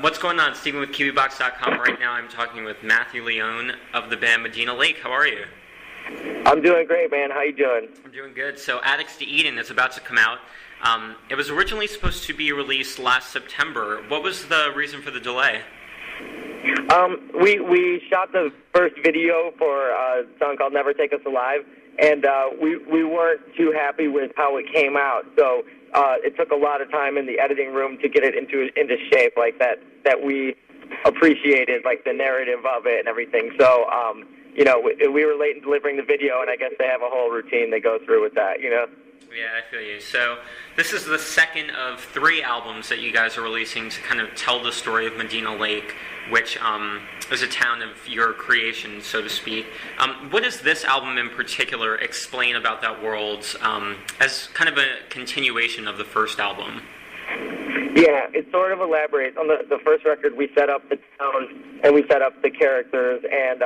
What's going on? Steven with Kiwibox.com. Right now I'm talking with Matthew Leone of the band Madina Lake. How are you? I'm doing great, man. How you doing? I'm doing good. So Addicts to Eden is about to come out. It was originally supposed to be released last September. What was the reason for the delay? We shot the first video for a song called Never Take Us Alive, and we weren't too happy with how it came out. So it took a lot of time in the editing room to get it into shape like that we appreciated, like the narrative of it and everything. So we were late in delivering the video, and I guess they have a whole routine they go through with that, Yeah, I feel you. So this is the second of 3 albums that you guys are releasing to kind of tell the story of Madina Lake, which is a town of your creation, so to speak. What does this album in particular explain about that world as kind of a continuation of the first album? Yeah, it sort of elaborates. On the first record, we set up the town and we set up the characters, and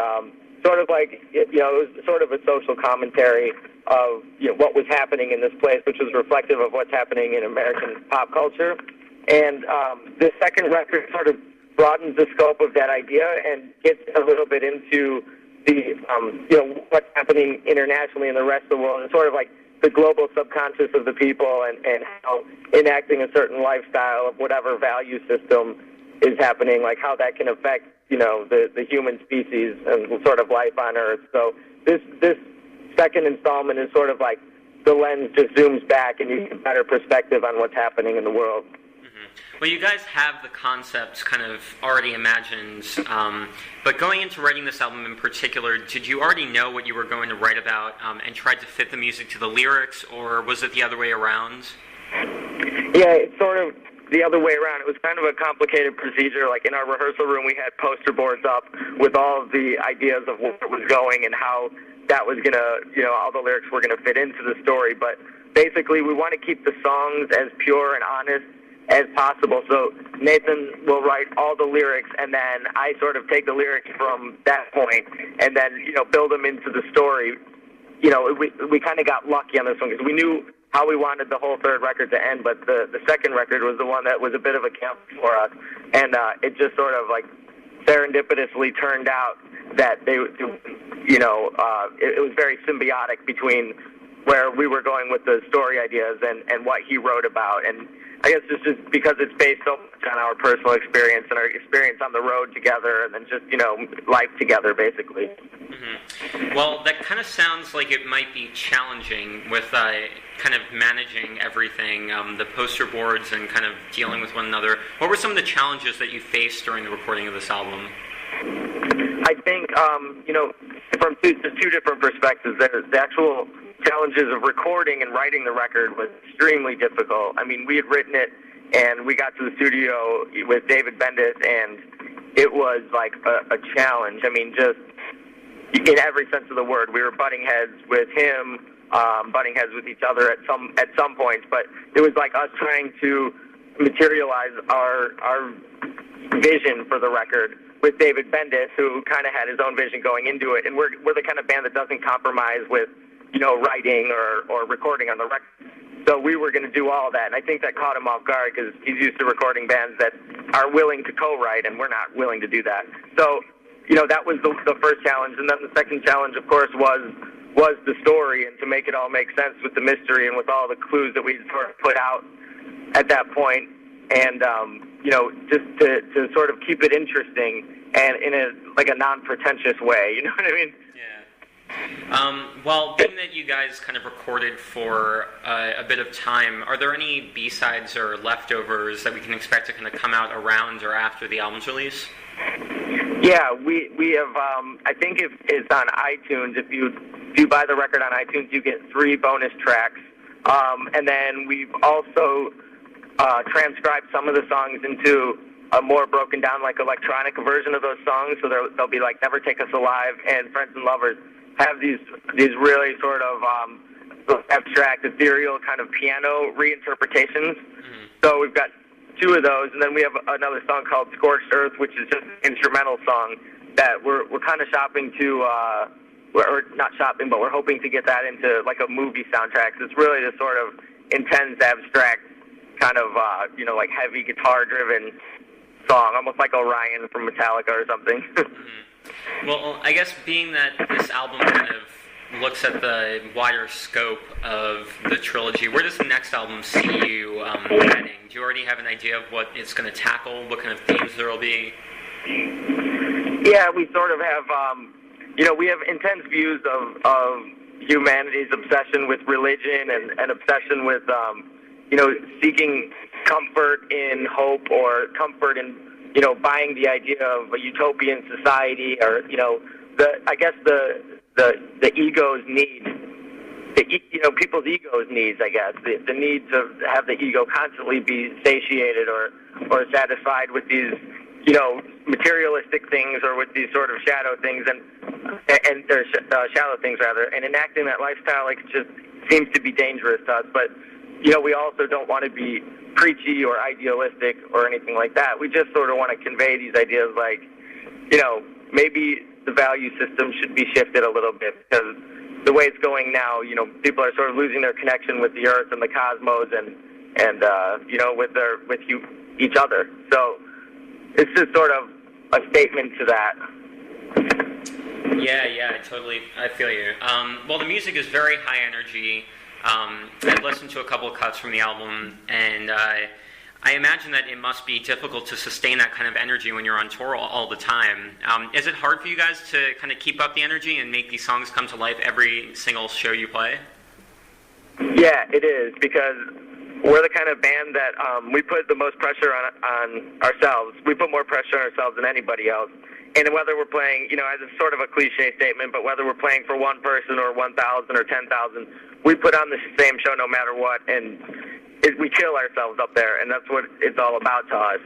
sort of like, it was sort of a social commentary of what was happening in this place, which was reflective of what's happening in American pop culture. And the second record sort of broadens the scope of that idea and gets a little bit into the what's happening internationally in the rest of the world, and sort of like the global subconscious of the people, and how enacting a certain lifestyle of whatever value system is happening, like how that can affect the human species and sort of life on Earth. So this second installment is sort of like the lens just zooms back and you get a better perspective on what's happening in the world. Mm-hmm. Well, you guys have the concepts kind of already imagined, but going into writing this album in particular, did you already know what you were going to write about and tried to fit the music to the lyrics, or was it the other way around? Yeah, it's sort of the other way around. It was kind of a complicated procedure. Like in our rehearsal room, we had poster boards up with all of the ideas of where it was going and how that was going to, all the lyrics were going to fit into the story. But basically, we want to keep the songs as pure and honest as possible. So Nathan will write all the lyrics, and then I sort of take the lyrics from that point and then, build them into the story. We kind of got lucky on this one because we knew how we wanted the whole third record to end, but the second record was the one that was a bit of a camp for us, and it just sort of like serendipitously turned out that it was very symbiotic between where we were going with the story ideas and what he wrote about. And I guess it's just because it's based so much on our personal experience and our experience on the road together, and then just, life together, basically. Mm-hmm. Well, that kind of sounds like it might be challenging with kind of managing everything, the poster boards and kind of dealing with one another. What were some of the challenges that you faced during the recording of this album? I think, from two different perspectives. The actual challenges of recording and writing the record was extremely difficult. I mean, we had written it, and we got to the studio with David Bendis, and it was like a challenge. I mean, just in every sense of the word. We were butting heads with him, butting heads with each other at some points, but it was like us trying to materialize our vision for the record with David Bendis, who kind of had his own vision going into it. And we're the kind of band that doesn't compromise with, writing or recording on the record. So we were going to do all that, and I think that caught him off guard because he's used to recording bands that are willing to co-write, and we're not willing to do that. So, that was the first challenge. And then the second challenge, of course, was the story, and to make it all make sense with the mystery and with all the clues that we sort of put out at that point. And, just to sort of keep it interesting and in a non-pretentious way, you know what I mean? Yeah. Well, being that you guys kind of recorded for a bit of time, are there any B-sides or leftovers that we can expect to kind of come out around or after the album's release? Yeah, we have, I think it's on iTunes. If you buy the record on iTunes, you get 3 bonus tracks. And then we've also transcribed some of the songs into a more broken down, like electronic version of those songs. So they'll be like Never Take Us Alive and Friends and Lovers have these really sort of abstract, ethereal kind of piano reinterpretations. Mm-hmm. So we've got 2 of those, and then we have another song called Scorched Earth, which is just an instrumental song that we're kind of shopping to, or not shopping, but we're hoping to get that into like a movie soundtrack. So it's really this sort of intense, abstract kind of, like heavy guitar-driven song, almost like Orion from Metallica or something. Well, I guess being that this album kind of looks at the wider scope of the trilogy, where does the next album see you heading? Do you already have an idea of what it's going to tackle, what kind of themes there will be? Yeah, we sort of have, we have intense views of humanity's obsession with religion and obsession with, seeking comfort in hope or comfort in, buying the idea of a utopian society or, the ego's need, people's ego's needs, I guess, the need to have the ego constantly be satiated or satisfied with these, materialistic things or with these sort of shadow things shallow things rather, and enacting that lifestyle just seems to be dangerous to us. But we also don't want to be preachy or idealistic or anything like that. We just sort of want to convey these ideas like, maybe the value system should be shifted a little bit because the way it's going now, people are sort of losing their connection with the earth and the cosmos and with each other. So it's just sort of a statement to that. Yeah, I feel you. Well, the music is very high energy. I've listened to a couple of cuts from the album, and I imagine that it must be difficult to sustain that kind of energy when you're on tour all the time. Is it hard for you guys to kind of keep up the energy and make these songs come to life every single show you play? Yeah, it is, because we're the kind of band that we put the most pressure on ourselves. We put more pressure on ourselves than anybody else. And whether we're playing, as a sort of a cliche statement, but whether we're playing for one person or 1,000 or 10,000, we put on the same show no matter what, and we kill ourselves up there, and that's what it's all about to us,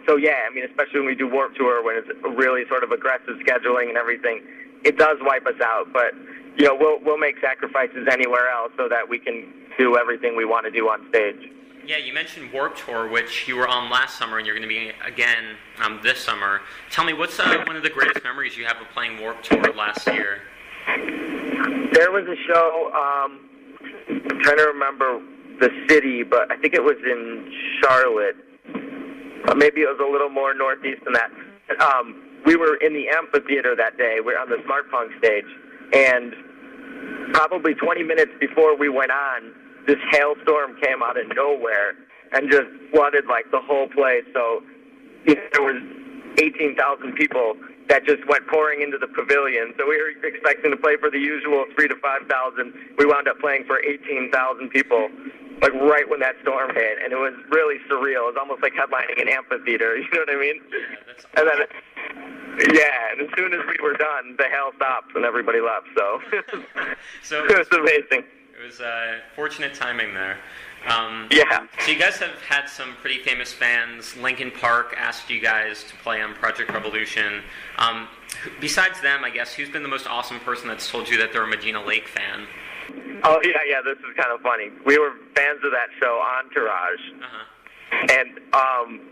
So yeah, especially when we do Warped Tour, when it's really sort of aggressive scheduling and everything, it does wipe us out. But we'll make sacrifices anywhere else so that we can do everything we want to do on stage. Yeah, you mentioned Warped Tour, which you were on last summer, and you're going to be again this summer. Tell me, what's one of the greatest memories you have of playing Warped Tour last year? There was a show, I'm trying to remember the city, but I think it was in Charlotte. Maybe it was a little more northeast than that. We were in the amphitheater that day. We were on the Smart Punk stage, and probably 20 minutes before we went on, this hailstorm came out of nowhere and just flooded the whole place. So there was 18,000 people that just went pouring into the pavilion. So we were expecting to play for the usual 3,000 to 5,000. We wound up playing for 18,000 people, right when that storm hit, and it was really surreal. It was almost like headlining an amphitheater. You know what I mean? Yeah, that's awesome. And then, and as soon as we were done, the hail stopped and everybody left. So, so it was amazing. It was fortunate timing there. Yeah. So you guys have had some pretty famous fans. Linkin Park asked you guys to play on Project Revolution. Besides them, I guess, who's been the most awesome person that's told you that they're a Madina Lake fan? Oh, yeah, this is kind of funny. We were fans of that show, Entourage. Uh-huh. And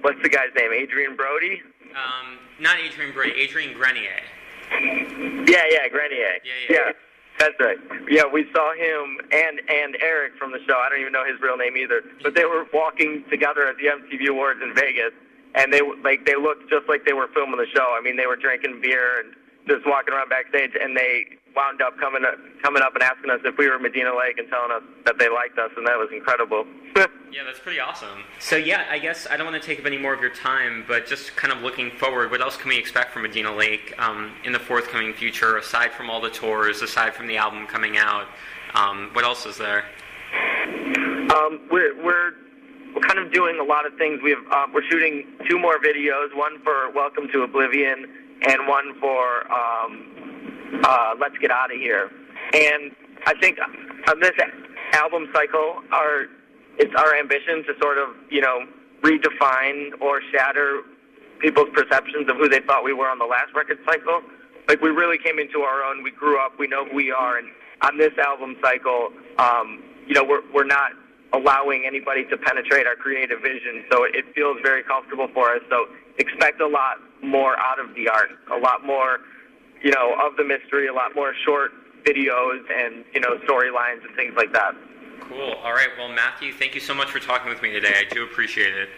what's the guy's name? Adrian Brody? Not Adrian Brody, Adrian Grenier. Yeah, Grenier. Yeah. That's right. Yeah, we saw him and Eric from the show. I don't even know his real name either. But they were walking together at the MTV Awards in Vegas, and they looked just like they were filming the show. They were drinking beer and just walking around backstage, and they wound up coming up and asking us if we were Madina Lake and telling us that they liked us, and that was incredible. Yeah, that's pretty awesome. So yeah, I guess I don't want to take up any more of your time, but just kind of looking forward, what else can we expect from Madina Lake in the forthcoming future, aside from all the tours, aside from the album coming out? What else is there? We're kind of doing a lot of things. We're shooting 2 more videos, one for Welcome to Oblivion and one for Let's Get Out of Here. And I think on this album cycle, it's our ambition to sort of, redefine or shatter people's perceptions of who they thought we were on the last record cycle. We really came into our own. We grew up. We know who we are. And on this album cycle, we're not allowing anybody to penetrate our creative vision. So it feels very comfortable for us. So expect a lot more out of the art, a lot more, of the mystery, a lot more short videos and, storylines and things like that. Cool. All right. Well, Matthew, thank you so much for talking with me today. I do appreciate it.